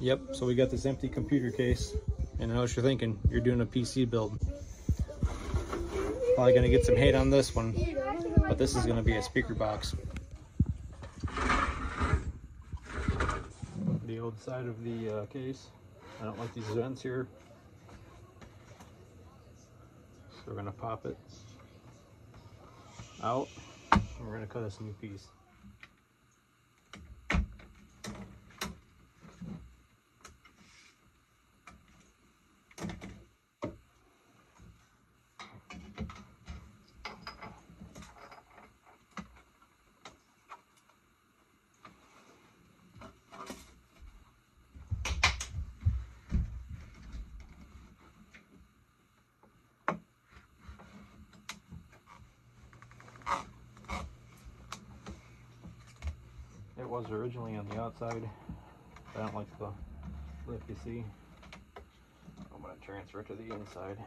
Yep, so we got this empty computer case, and I know what you're thinking. You're doing a PC build. Probably gonna get some hate on this one, but this is gonna be a speaker box. The old side of the case. I don't like these vents here, so we're gonna pop it out, and we're gonna cut us a new piece. It was originally on the outside. I don't like the lip you see. I'm going to transfer it to the inside.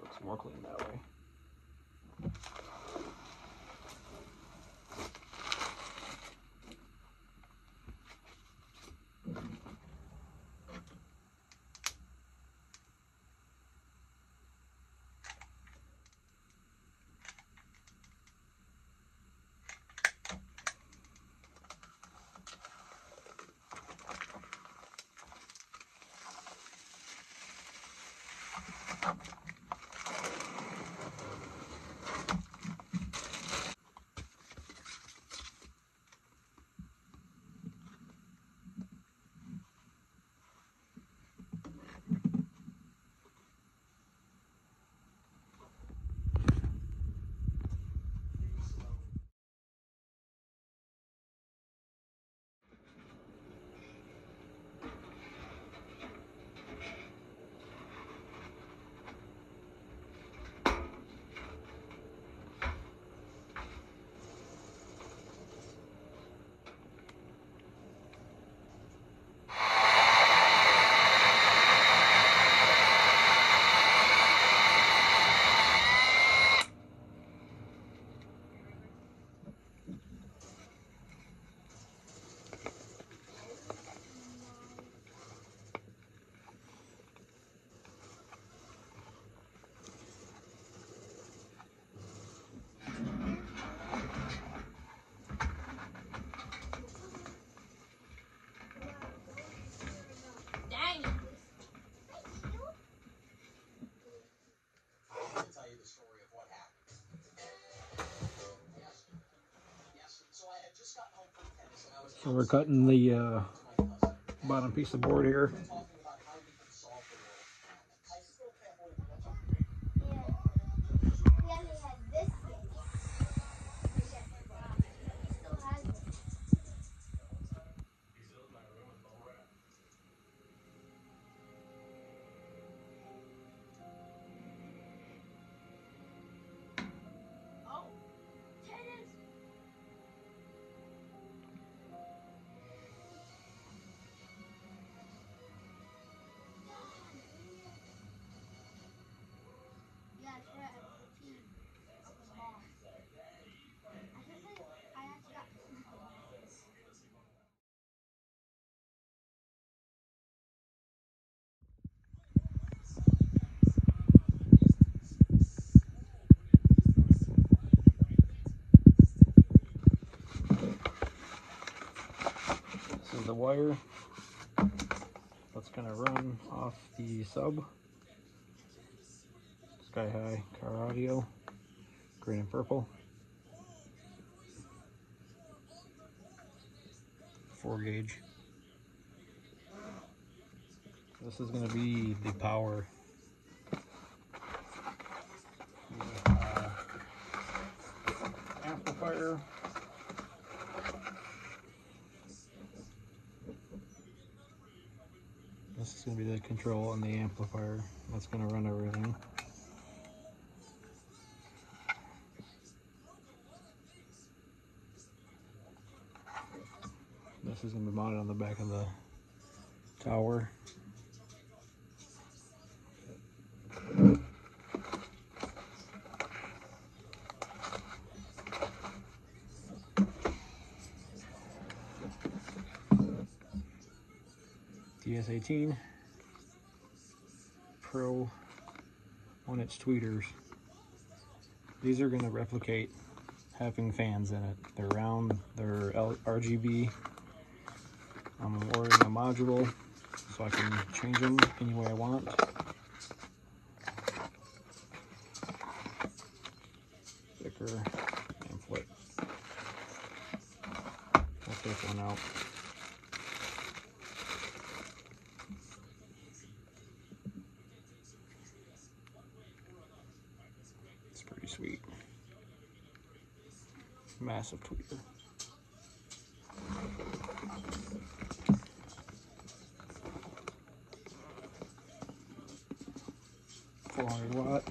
Looks more clean that way. So we're cutting the bottom piece of board here. This is the wire that's going to run off the sub. Sky High car audio, green and purple. 4-gauge. This is going to be the power. Amplifier. This is going to be the control on the amplifier. That's going to run everything. This is going to be mounted on the back of the tower. The GS18 Pro 1-inch tweeters. These are going to replicate having fans in it. They're round, they're RGB. I'm ordering a module so I can change them any way I want. Thicker and flip. I'll take one out. It's pretty sweet. Massive tweeter. $400 watt.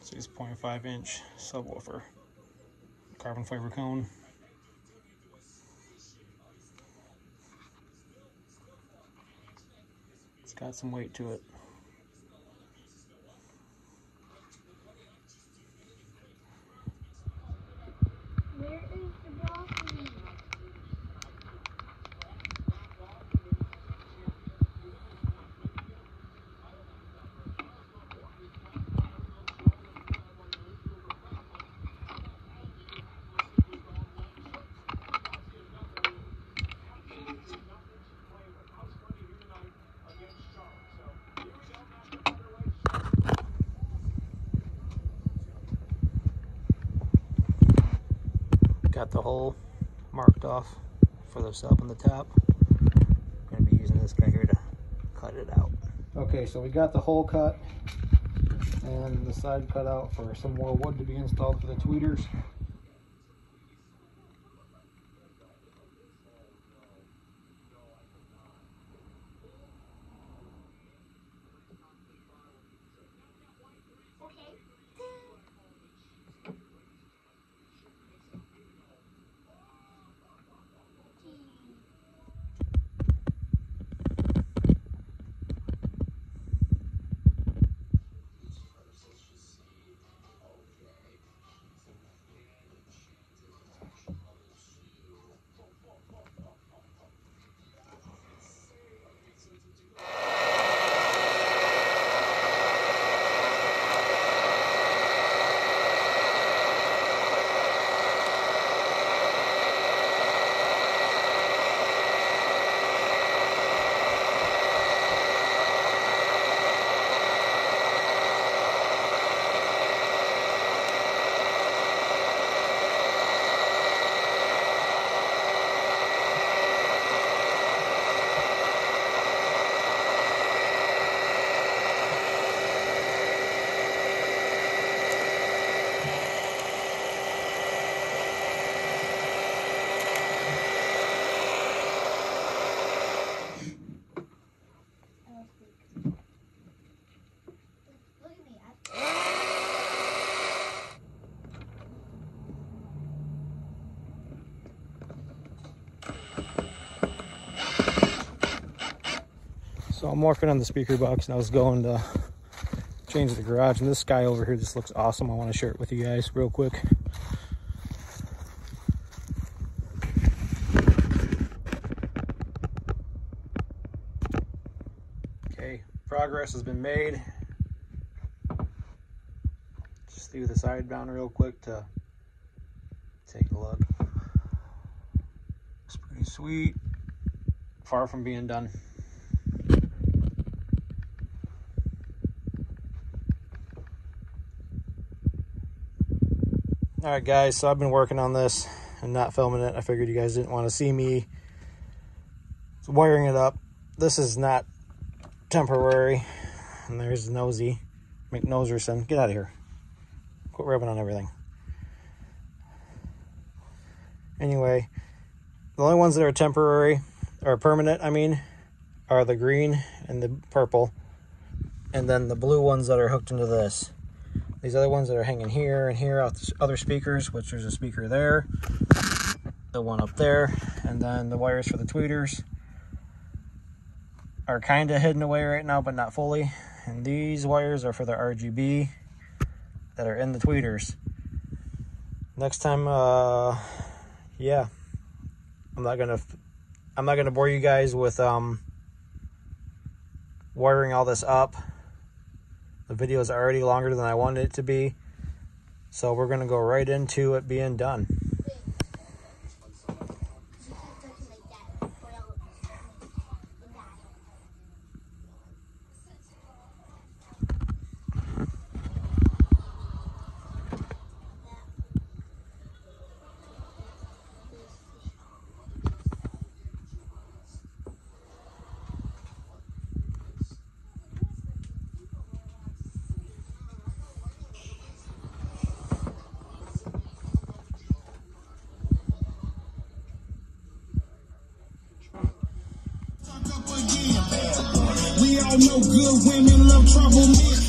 So it's 0.5-inch subwoofer, carbon fiber cone. It's got some weight to it. Where is the broccoli? Got the hole marked off for the sub and the top. I'm going to be using this guy here to cut it out. Okay, so we got the hole cut and the side cut out for some more wood to be installed for the tweeters. So I'm working on the speaker box and I was going to change the garage, and this guy over here just looks awesome. I want to share it with you guys real quick. Okay, progress has been made. Just leave the side down real quick to take a look. It's pretty sweet. Far from being done. All right, guys, so I've been working on this and not filming it. I figured you guys didn't want to see me wiring it up. This is not temporary. And there's Nosy, McNoserson. Get out of here. Quit rubbing on everything. Anyway, the only ones that are temporary, or permanent, I mean, are the green and the purple. And then the blue ones that are hooked into this. These other ones that are hanging here and here out the other speakers, which there's a speaker there, the one up there, and then the wires for the tweeters are kind of hidden away right now, but not fully. And these wires are for the RGB that are in the tweeters. Next time, yeah, I'm not gonna bore you guys with wiring all this up. The video is already longer than I wanted it to be, so we're gonna go right into it being done. We all know good women love trouble men.